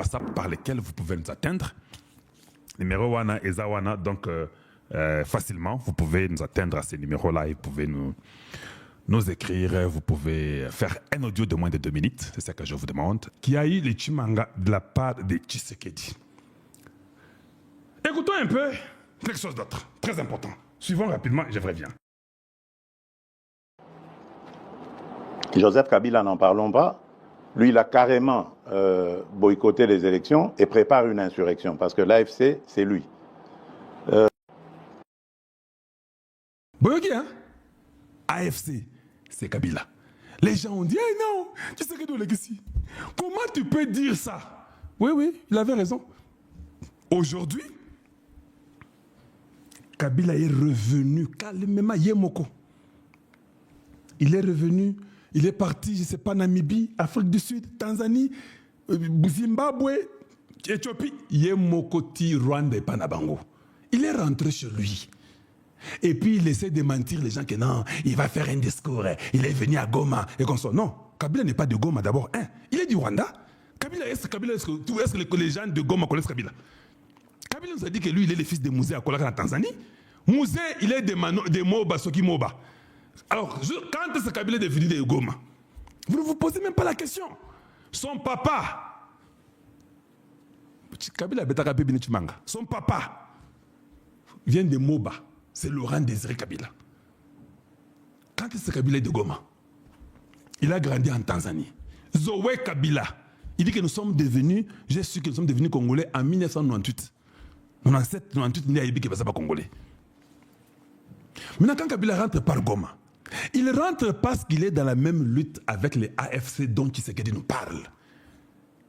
WhatsApp par lesquels vous pouvez nous atteindre. Numéro Wana et Zawana, donc facilement, vous pouvez nous atteindre à ces numéros-là et vous pouvez nous écrire, vous pouvez faire un audio de moins de 2 minutes, c'est ça que je vous demande, qui a eu les Chimanga de la part de Tshisekedi. Écoutons un peu quelque chose d'autre, très important. Suivons rapidement, je reviens. Joseph Kabila, n'en parlons pas. Lui, il a carrément boycotté les élections et prépare une insurrection parce que l'AFC, c'est lui. Boyogi, hein? AFC, c'est Kabila. Les gens ont dit, hey, non, tu sais que nous, Legacy, comment tu peux dire ça? Oui, oui, il avait raison. Aujourd'hui, Kabila est revenu calmement, Yemoko. Il est revenu, il est parti, je ne sais pas, Namibie, Afrique du Sud, Tanzanie, Zimbabwe, Éthiopie, Yemoko ti Rwanda et Panabango. Il est rentré chez lui. Et puis il essaie de mentir les gens que non, il va faire un discours, il est venu à Goma et comme ça. Non, Kabila n'est pas de Goma d'abord. Il est du Rwanda. Kabila, est-ce que les gens de Goma connaissent Kabila? Kabila nous a dit que lui, il est le fils de Mouzé à Kolaka en Tanzanie. Mouzé, il est de Moba, Soki Moba. Alors, quand est-ce que Kabila est devenu de Goma? Vous ne vous posez même pas la question. Son papa, Kabila son papa vient de Moba. C'est Laurent Désiré Kabila. Quand est-ce que Kabila est de Goma? Il a grandi en Tanzanie. Zoé Kabila, il dit que nous sommes devenus, j'ai su que nous sommes devenus Congolais en 1998. 97, 98, il dit qu'il ne va pas Congolais. Maintenant, quand Kabila rentre par Goma, il rentre parce qu'il est dans la même lutte avec les AFC dont Tshisekedi nous parle.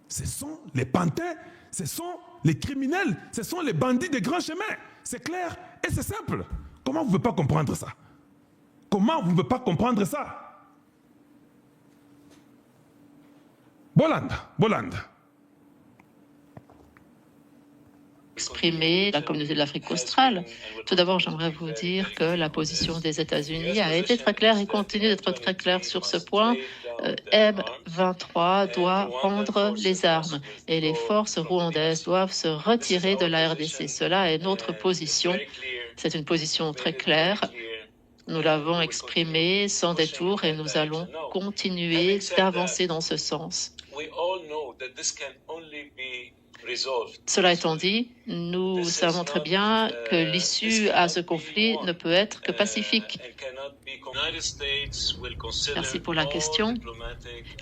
Ce sont les pantins, ce sont les criminels, ce sont les bandits des grands chemins. C'est clair et c'est simple. Comment vous ne pouvez pas comprendre ça? Comment vous ne pouvez pas comprendre ça? Bolande. Exprimer la communauté de l'Afrique australe. Tout d'abord, j'aimerais vous dire que la position des États-Unis a été très claire et continue d'être très claire sur ce point. M23 doit rendre les armes et les forces rwandaises doivent se retirer de la RDC. Cela est notre position. C'est une position très claire. Nous l'avons exprimée sans détour et nous allons continuer d'avancer dans ce sens. Cela étant dit, nous savons très bien que l'issue à ce conflit ne peut être que pacifique. Merci pour la question.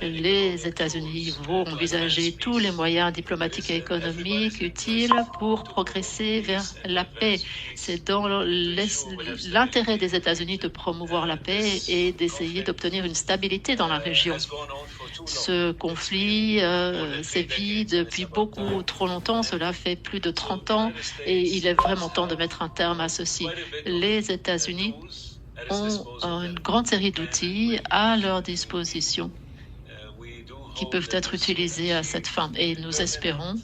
Les États-Unis vont envisager tous les moyens diplomatiques et économiques utiles pour progresser vers la paix. C'est dans l'intérêt des États-Unis de promouvoir la paix et d'essayer d'obtenir une stabilité dans la région. Ce conflit sévit depuis beaucoup trop longtemps, cela fait plus de 30 ans et il est vraiment temps de mettre un terme à ceci. Les États-Unis ont une grande série d'outils à leur disposition qui peuvent être utilisés à cette fin et nous espérons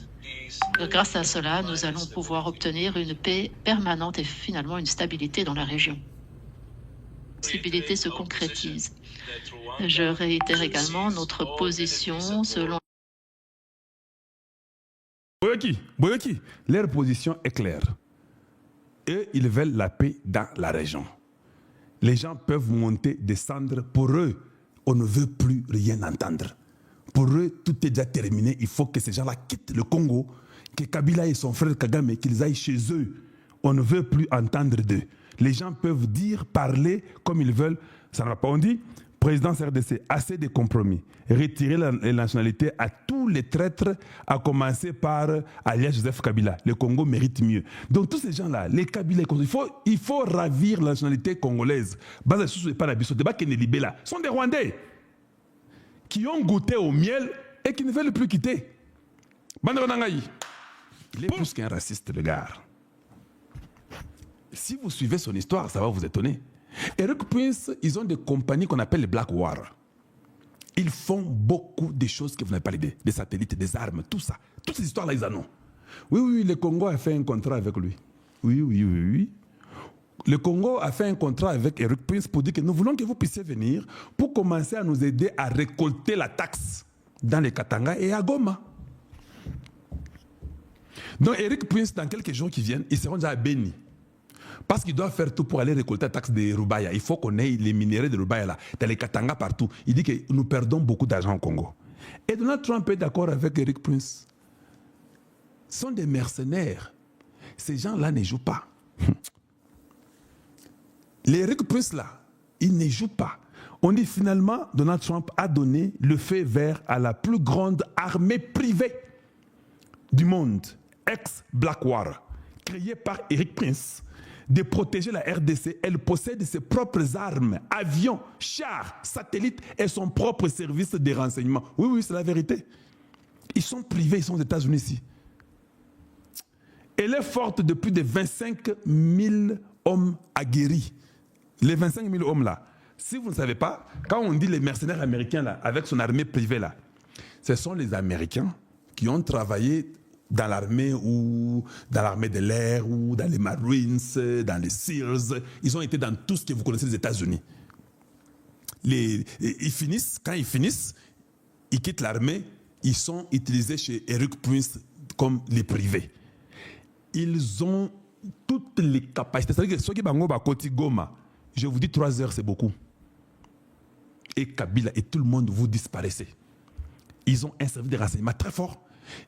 que grâce à cela, nous allons pouvoir obtenir une paix permanente et finalement une stabilité dans la région. La possibilité se concrétise. Je réitère également notre position selon... Boyoki, leur position est claire. Eux, ils veulent la paix dans la région. Les gens peuvent monter, descendre. Pour eux, on ne veut plus rien entendre. Pour eux, tout est déjà terminé. Il faut que ces gens-là quittent le Congo, que Kabila et son frère Kagame, qu'ils aillent chez eux. On ne veut plus entendre d'eux. Les gens peuvent dire, parler comme ils veulent. Ça ne va pas. On dit, président RDC, assez de compromis. Retirer la nationalité à tous les traîtres, à commencer par alias Joseph Kabila. Le Congo mérite mieux. Donc tous ces gens-là, les Kabila, il faut ravir la nationalité congolaise. Ce sont des Rwandais qui ont goûté au miel et qui ne veulent plus quitter. Il est plus qu'un raciste, le gars. Si vous suivez son histoire, ça va vous étonner. Eric Prince, ils ont des compagnies qu'on appelle les Black War. Ils font beaucoup de choses que vous n'avez pas l'idée. Des satellites, des armes, tout ça. Toutes ces histoires-là, ils en ont. Oui, le Congo a fait un contrat avec lui. Oui. Le Congo a fait un contrat avec Eric Prince pour dire que nous voulons que vous puissiez venir pour commencer à nous aider à récolter la taxe dans les Katanga et à Goma. Donc Eric Prince, dans quelques jours qui viennent, ils seront déjà à Beni. Parce qu'ils doivent faire tout pour aller récolter la taxe de Rubaya. Il faut qu'on ait les minéraux de Rubaya là, dans les Katanga partout. Il dit que nous perdons beaucoup d'argent au Congo. Et Donald Trump est d'accord avec Eric Prince. Ce sont des mercenaires. Ces gens-là ne jouent pas. Les Eric Prince là, ils ne jouent pas. On dit finalement, Donald Trump a donné le feu vert à la plus grande armée privée du monde, ex-Blackwater, créée par Eric Prince, de protéger la RDC. Elle possède ses propres armes, avions, chars, satellites et son propre service de renseignement. Oui, oui, c'est la vérité. Ils sont privés, ils sont aux États-Unis ici. Elle est forte de plus de 25 000 hommes aguerris. Les 25 000 hommes là, si vous ne savez pas, quand on dit les mercenaires américains là, avec son armée privée là, ce sont les Américains qui ont travaillé dans l'armée ou dans l'armée de l'air ou dans les Marines, dans les SEALs. Ils ont été dans tout ce que vous connaissez des États-Unis. Ils finissent, quand ils finissent, ils quittent l'armée, ils sont utilisés chez Eric Prince comme les privés. Ils ont toutes les capacités. C'est-à-dire que ceux qui sont à Goma, je vous dis 3 heures, c'est beaucoup. Et Kabila et tout le monde, vous disparaissez. Ils ont un service de renseignement très fort.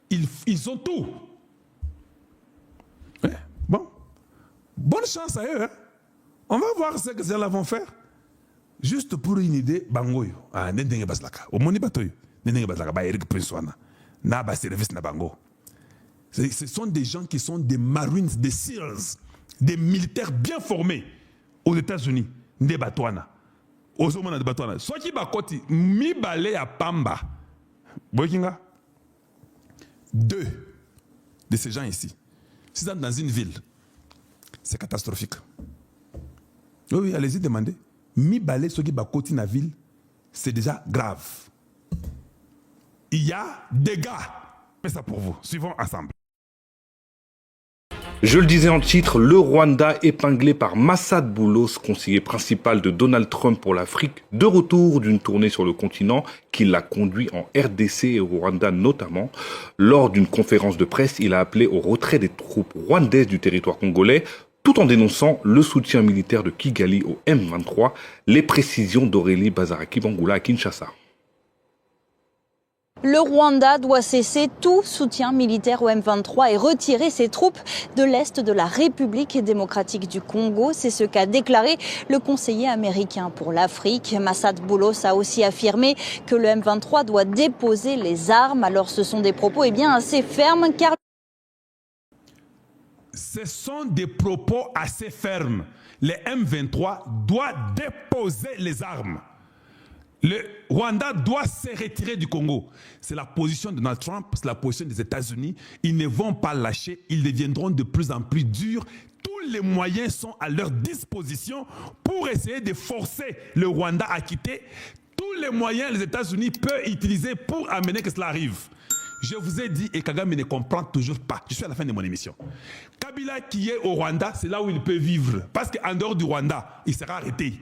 Ils ont tout. Ouais. Bon. Bonne chance à eux. Hein? On va voir ce que ces gens-là vont faire. Juste pour une idée, Bangoyo. Ah, Nendenge Baslaka. Au Moni Batoyo. Nendenge Baslaka. Ba Eric Prince Wana. Na ba service na Bango. Ce sont des gens qui sont des Marines, des SEALs, des militaires bien formés aux États-Unis. Nde Batouana. Aux Omana de Batouana. Soit qui bakoti, mi balé à Pamba. Boykinga. 2 de ces gens ici, si vous êtes dans une ville, c'est catastrophique. Oui, oui, allez-y, demandez. Mi balé ceux qui bakoti na ville, c'est déjà grave. Il y a des gars. Mais ça pour vous. Suivons ensemble. Je le disais en titre, le Rwanda épinglé par Massad Boulos, conseiller principal de Donald Trump pour l'Afrique, de retour d'une tournée sur le continent qui l'a conduit en RDC et au Rwanda notamment. Lors d'une conférence de presse, il a appelé au retrait des troupes rwandaises du territoire congolais, tout en dénonçant le soutien militaire de Kigali au M23, les précisions d'Aurélie Bazaraki-Bangoula à Kinshasa. Le Rwanda doit cesser tout soutien militaire au M23 et retirer ses troupes de l'Est de la République démocratique du Congo. C'est ce qu'a déclaré le conseiller américain pour l'Afrique. Massad Boulos a aussi affirmé que le M23 doit déposer les armes. Alors ce sont des propos assez fermes car... Ce sont des propos assez fermes. Le M23 doit déposer les armes. Le Rwanda doit se retirer du Congo. C'est la position de Donald Trump, c'est la position des États-Unis. Ils ne vont pas lâcher, ils deviendront de plus en plus durs. Tous les moyens sont à leur disposition pour essayer de forcer le Rwanda à quitter. Tous les moyens les États-Unis peuvent utiliser pour amener que cela arrive. Je vous ai dit, et Kagame ne comprend toujours pas. Je suis à la fin de mon émission. Kabila qui est au Rwanda, c'est là où il peut vivre. Parce qu'en dehors du Rwanda, il sera arrêté.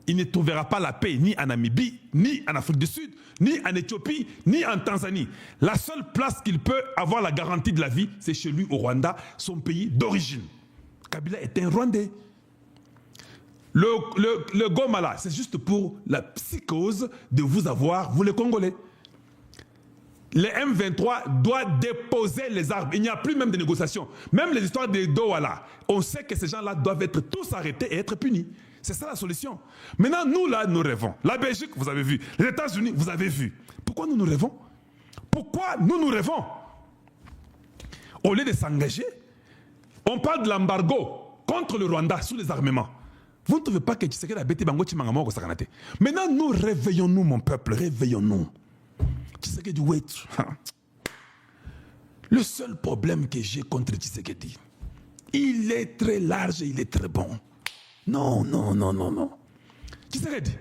Il ne trouvera pas la paix ni en Namibie, ni en Afrique du Sud, ni en Éthiopie, ni en Tanzanie. La seule place qu'il peut avoir la garantie de la vie, c'est chez lui au Rwanda, son pays d'origine. Kabila est un Rwandais. Le Goma là, c'est juste pour la psychose de vous avoir, vous les Congolais. Le M23 doit déposer les armes. Il n'y a plus même de négociations. Même les histoires de Doha là, on sait que ces gens-là doivent être tous arrêtés et être punis. C'est ça la solution. Maintenant, nous, là, nous rêvons. La Belgique, vous avez vu. Les États-Unis, vous avez vu. Pourquoi nous rêvons? Pourquoi nous rêvons? Au lieu de s'engager, on parle de l'embargo contre le Rwanda sous les armements. Vous ne trouvez pas que Tshisekedi a bêté Bango Chimangamo au Sakanate? Maintenant, nous réveillons-nous, mon peuple, réveillons-nous. Tshisekedi, wait. Le seul problème que j'ai contre Tshisekedi, il est très large et il est très bon. Non. Tshisekedi,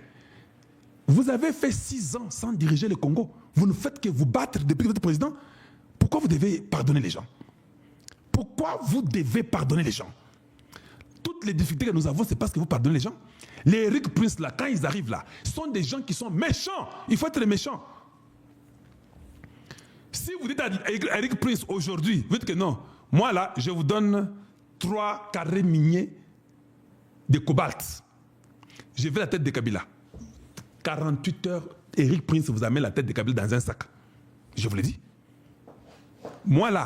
vous avez fait 6 ans sans diriger le Congo. Vous ne faites que vous battre depuis que vous êtes président. Pourquoi vous devez pardonner les gens? Pourquoi vous devez pardonner les gens? Toutes les difficultés que nous avons, c'est parce que vous pardonnez les gens. Les Eric Prince, là, quand ils arrivent là, ce sont des gens qui sont méchants. Il faut être méchant. Si vous dites à Eric Prince aujourd'hui, vous dites que non, moi là, je vous donne 3 carrés miniers de cobalt. Je veux la tête de Kabila. 48 heures, Eric Prince vous amène la tête de Kabila dans un sac. Je vous l'ai dit. Moi là,